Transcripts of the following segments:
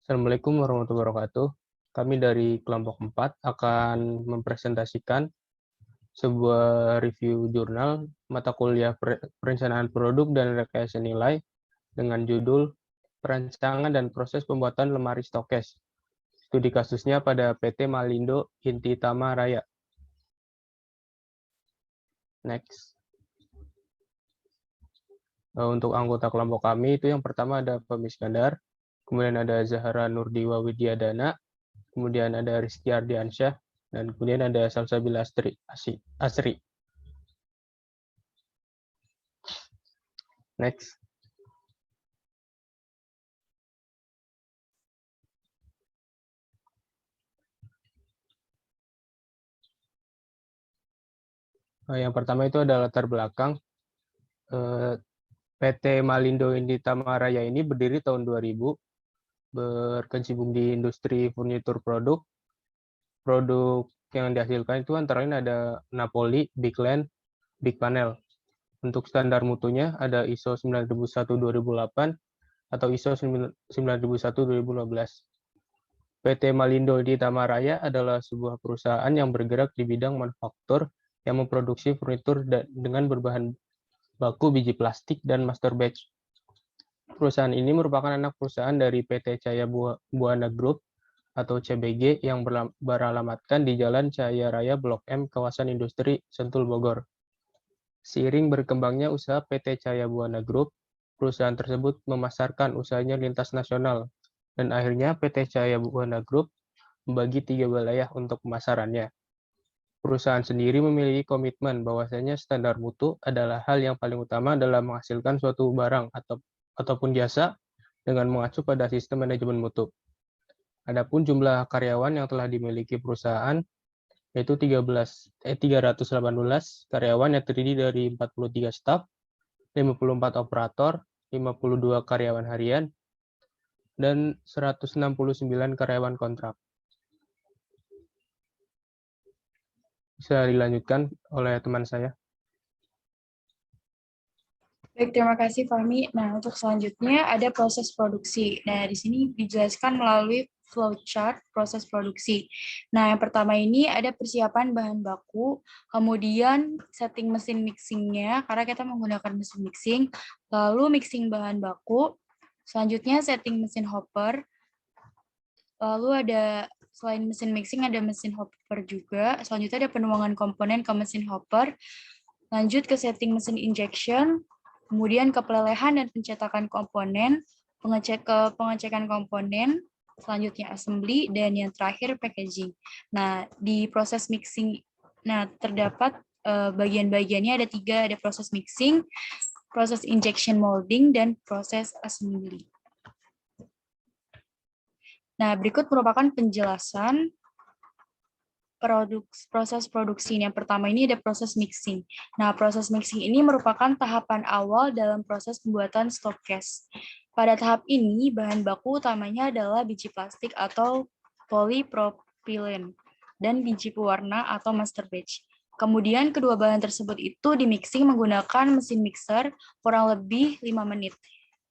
Assalamualaikum warahmatullahi wabarakatuh. Kami dari kelompok 4 akan mempresentasikan sebuah review jurnal mata kuliah perencanaan produk dan rekayasa nilai dengan judul Perancangan dan Proses Pembuatan Lemari Stokes. Studi kasusnya pada PT Malindo Inti Tama Raya. Next. Untuk anggota kelompok kami itu yang pertama ada Fahmi Iskandar, kemudian ada Zahra Nurdiwa Widyadana, kemudian ada Rizky Ardiansyah, dan kemudian ada Salsabila Asri. Next. Yang pertama itu adalah latar belakang. PT Malindo Inti Tama Raya ini berdiri tahun 2000, berkecimpung di industri furnitur produk. Produk yang dihasilkan itu antara lain ada Napoli, Big Land, Big Panel. Untuk standar mutunya ada ISO 9001-2008 atau ISO 9001-2015. PT Malindo Inti Tama Raya adalah sebuah perusahaan yang bergerak di bidang manufaktur yang memproduksi furnitur dengan berbahan baku biji plastik dan master batch. Perusahaan ini merupakan anak perusahaan dari PT Cahaya Buana Group atau CBG yang beralamatkan di Jalan Cahaya Raya Blok M, kawasan industri Sentul, Bogor. Seiring berkembangnya usaha PT Cahaya Buana Group, perusahaan tersebut memasarkan usahanya lintas nasional, dan akhirnya PT Cahaya Buana Group membagi 3 wilayah untuk pemasarannya. Perusahaan sendiri memiliki komitmen bahwasanya standar mutu adalah hal yang paling utama dalam menghasilkan suatu barang ataupun jasa dengan mengacu pada sistem manajemen mutu. Adapun jumlah karyawan yang telah dimiliki perusahaan yaitu 318 karyawan yang terdiri dari 43 staf, 54 operator, 52 karyawan harian, dan 169 karyawan kontrak. Bisa dilanjutkan oleh teman saya. Baik, terima kasih Fahmi. Nah, untuk selanjutnya ada proses produksi. Nah, di sini dijelaskan melalui flowchart proses produksi. Nah, yang pertama ini ada persiapan bahan baku, kemudian setting mesin mixingnya, karena kita menggunakan mesin mixing, lalu mixing bahan baku, selanjutnya setting mesin hopper, lalu ada selain mesin mixing ada mesin hopper juga, selanjutnya ada penuangan komponen ke mesin hopper, lanjut ke setting mesin injection, kemudian ke pelelehan dan pencetakan komponen, pengecekan komponen, selanjutnya assembly, dan yang terakhir packaging. Nah, di proses mixing, terdapat bagian-bagiannya ada 3, ada proses mixing, proses injection molding, dan proses assembly. Nah, berikut merupakan penjelasan proses produksi. Yang pertama ini ada proses mixing. Nah, proses mixing ini merupakan tahapan awal dalam proses pembuatan stokes. Pada tahap ini, bahan baku utamanya adalah biji plastik atau polipropilen dan biji pewarna atau master batch. Kemudian kedua bahan tersebut itu dimixing menggunakan mesin mixer kurang lebih 5 menit.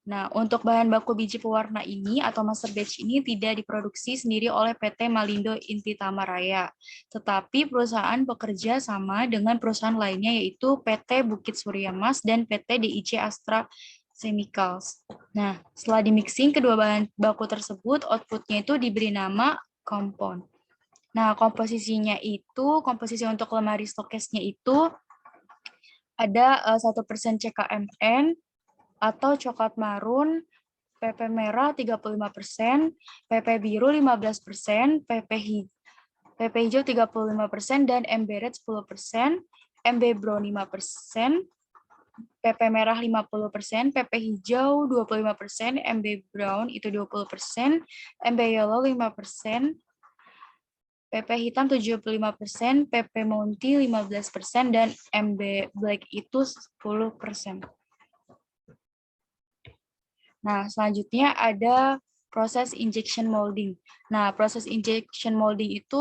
Nah, untuk bahan baku biji pewarna ini atau master batch ini tidak diproduksi sendiri oleh PT Malindo Inti Tama Raya, tetapi perusahaan bekerja sama dengan perusahaan lainnya yaitu PT Bukit Surya Mas dan PT DIC Astra Chemicals. Nah, setelah dimixing kedua bahan baku tersebut, outputnya itu diberi nama kompon. Nah, komposisi untuk lemari stokesnya itu ada 1% CKMN, atau coklat marun, PP merah 35%, PP biru 15%, PP hijau 35%, dan MB red 10%, MB brown 5%, PP merah 50%, PP hijau 25%, MB brown itu 20%, MB yellow 5%, PP hitam 75%, PP multi 15%, dan MB black itu 10%. Nah, selanjutnya ada proses injection molding. Nah, proses injection molding itu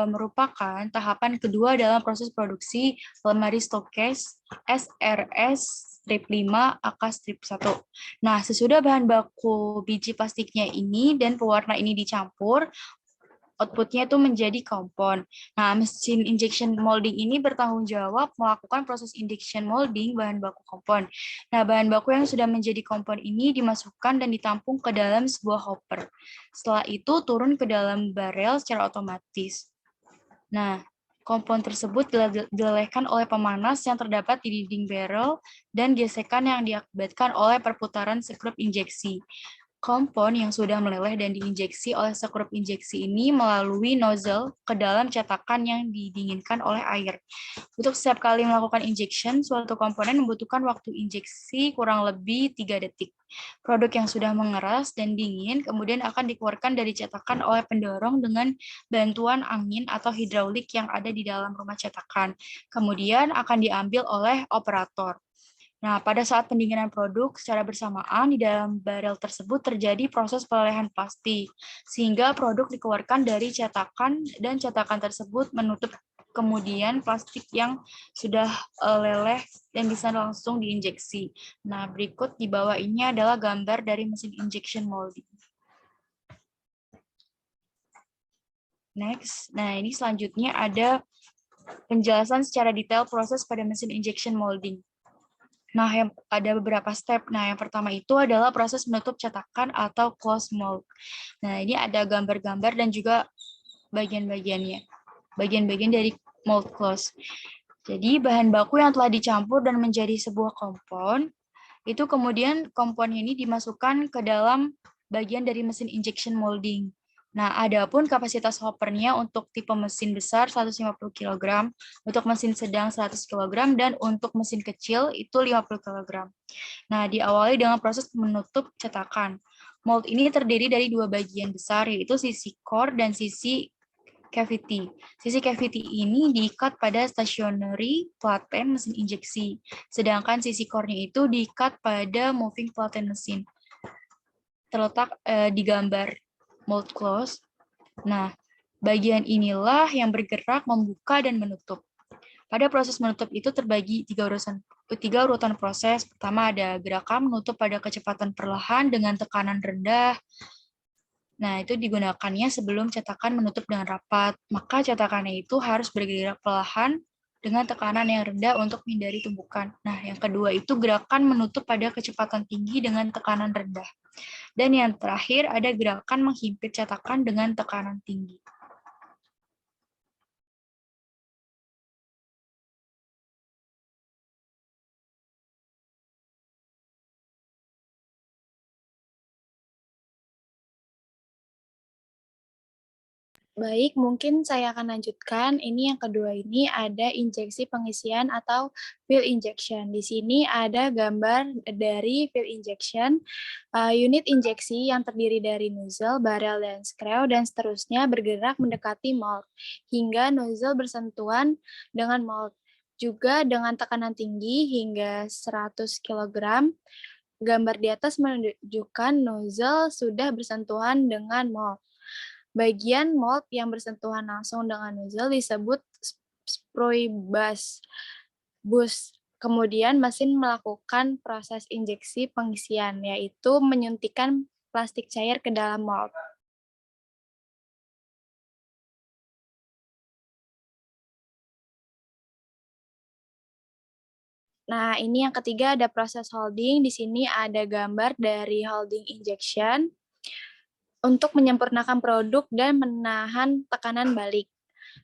merupakan tahapan kedua dalam proses produksi lemari stokes SRS strip 5, AK strip 1. Nah, sesudah bahan baku biji plastiknya ini dan pewarna ini dicampur, outputnya itu menjadi kompon. Nah, mesin injection molding ini bertanggung jawab melakukan proses injection molding bahan baku kompon. Nah, bahan baku yang sudah menjadi kompon ini dimasukkan dan ditampung ke dalam sebuah hopper. Setelah itu turun ke dalam barel secara otomatis. Nah, kompon tersebut dilelehkan oleh pemanas yang terdapat di dinding barrel dan gesekan yang diakibatkan oleh perputaran sekrup injeksi. Kompon yang sudah meleleh dan diinjeksi oleh sekrup injeksi ini melalui nozzle ke dalam cetakan yang didinginkan oleh air. Untuk setiap kali melakukan injection, suatu komponen membutuhkan waktu injeksi kurang lebih 3 detik. Produk yang sudah mengeras dan dingin kemudian akan dikeluarkan dari cetakan oleh pendorong dengan bantuan angin atau hidraulik yang ada di dalam rumah cetakan. Kemudian akan diambil oleh operator. Nah, pada saat pendinginan produk secara bersamaan di dalam barel tersebut terjadi proses pelelehan plastik, sehingga produk dikeluarkan dari cetakan dan cetakan tersebut menutup kemudian plastik yang sudah leleh dan bisa langsung diinjeksi. Nah, berikut di bawah ini adalah gambar dari mesin injection molding. Next, nah ini selanjutnya ada penjelasan secara detail proses pada mesin injection molding. Nah, ada beberapa step. Nah, yang pertama itu adalah proses menutup cetakan atau close mold. Nah, ini ada gambar-gambar dan juga bagian-bagiannya. Bagian-bagian dari mold close. Jadi, bahan baku yang telah dicampur dan menjadi sebuah kompon, itu kemudian kompon ini dimasukkan ke dalam bagian dari mesin injection molding. Nah, adapun kapasitas hoppernya untuk tipe mesin besar 150 kg, untuk mesin sedang 100 kg, dan untuk mesin kecil itu 50 kg. Nah, diawali dengan proses menutup cetakan. Mold ini terdiri dari dua bagian besar, yaitu sisi core dan sisi cavity. Sisi cavity ini diikat pada stationary platen mesin injeksi, sedangkan sisi core-nya itu diikat pada moving platen mesin. Terletak di gambar mold close. Nah, bagian inilah yang bergerak membuka dan menutup. Pada proses menutup itu terbagi tiga urutan proses. Pertama ada gerakan menutup pada kecepatan perlahan dengan tekanan rendah. Nah, itu digunakannya sebelum cetakan menutup dengan rapat. Maka cetakannya itu harus bergerak perlahan dengan tekanan yang rendah untuk menghindari tumpukan. Nah, yang kedua itu gerakan menutup pada kecepatan tinggi dengan tekanan rendah. Dan yang terakhir ada gerakan menghimpit cetakan dengan tekanan tinggi. Baik, mungkin saya akan lanjutkan. Ini yang kedua ini ada injeksi pengisian atau fill injection. Di sini ada gambar dari fill injection, unit injeksi yang terdiri dari nozzle, barrel, dan screw, dan seterusnya bergerak mendekati mold, hingga nozzle bersentuhan dengan mold. Juga dengan tekanan tinggi hingga 100 kg, gambar di atas menunjukkan nozzle sudah bersentuhan dengan mold. Bagian mold yang bersentuhan langsung dengan nozzle disebut spray bus. Kemudian mesin melakukan proses injeksi pengisian, yaitu menyuntikkan plastik cair ke dalam mold. Nah, ini yang ketiga ada proses holding. Di sini ada gambar dari holding injection untuk menyempurnakan produk dan menahan tekanan balik.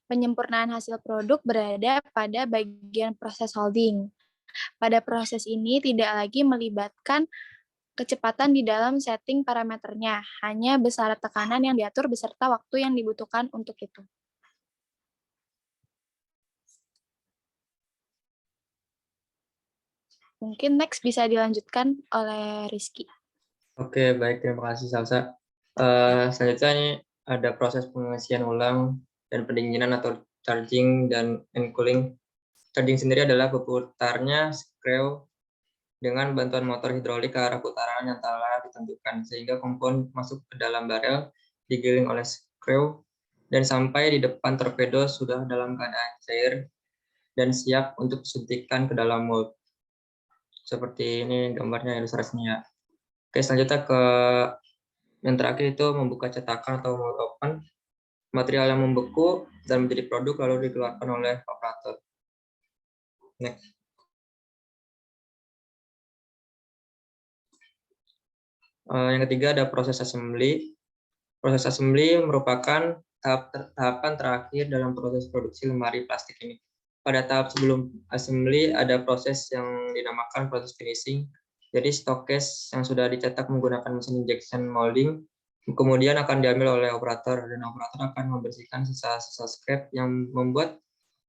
Penyempurnaan hasil produk berada pada bagian proses holding. Pada proses ini tidak lagi melibatkan kecepatan di dalam setting parameternya, hanya besaran tekanan yang diatur beserta waktu yang dibutuhkan untuk itu. Mungkin next bisa dilanjutkan oleh Rizky. Oke, baik. Terima kasih, Salsa. Selanjutnya ini ada proses pengisian ulang dan pendinginan atau charging dan cooling. Charging sendiri adalah berputarnya screw dengan bantuan motor hidrolik ke arah putaran yang telah ditentukan, sehingga kompon masuk ke dalam barel, digiling oleh screw, dan sampai di depan torpedo sudah dalam keadaan cair dan siap untuk disuntikkan ke dalam mold. seperti ini gambarnya, ilustrasinya ya. Oke, selanjutnya ke yang terakhir itu membuka cetakan atau mold open. Material yang membeku dan menjadi produk lalu dikeluarkan oleh operator. Next. Yang ketiga ada proses assembly. Proses assembly merupakan tahapan terakhir dalam proses produksi lemari plastik ini. Pada tahap sebelum assembly ada proses yang dinamakan proses finishing. Jadi stok case yang sudah dicetak menggunakan mesin injection molding kemudian akan diambil oleh operator dan operator akan membersihkan sisa-sisa scrap yang membuat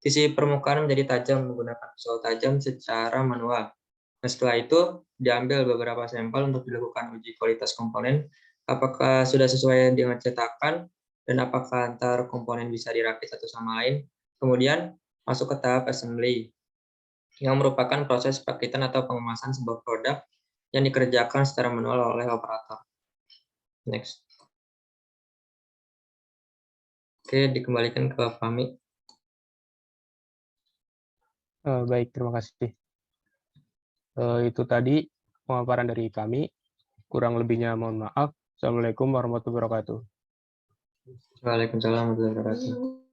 sisi permukaan menjadi tajam menggunakan pisau tajam secara manual. Nah, setelah itu diambil beberapa sampel untuk dilakukan uji kualitas komponen, apakah sudah sesuai dengan cetakan dan apakah antar komponen bisa dirakit satu sama lain. Kemudian masuk ke tahap assembly, yang merupakan proses perakitan atau pengemasan sebuah produk yang dikerjakan secara manual oleh operator. Next. Oke, dikembalikan ke Fahmi. Baik, terima kasih. Itu tadi pemaparan dari kami. Kurang lebihnya mohon maaf. Assalamualaikum warahmatullahi wabarakatuh. Waalaikumsalam warahmatullahi wabarakatuh.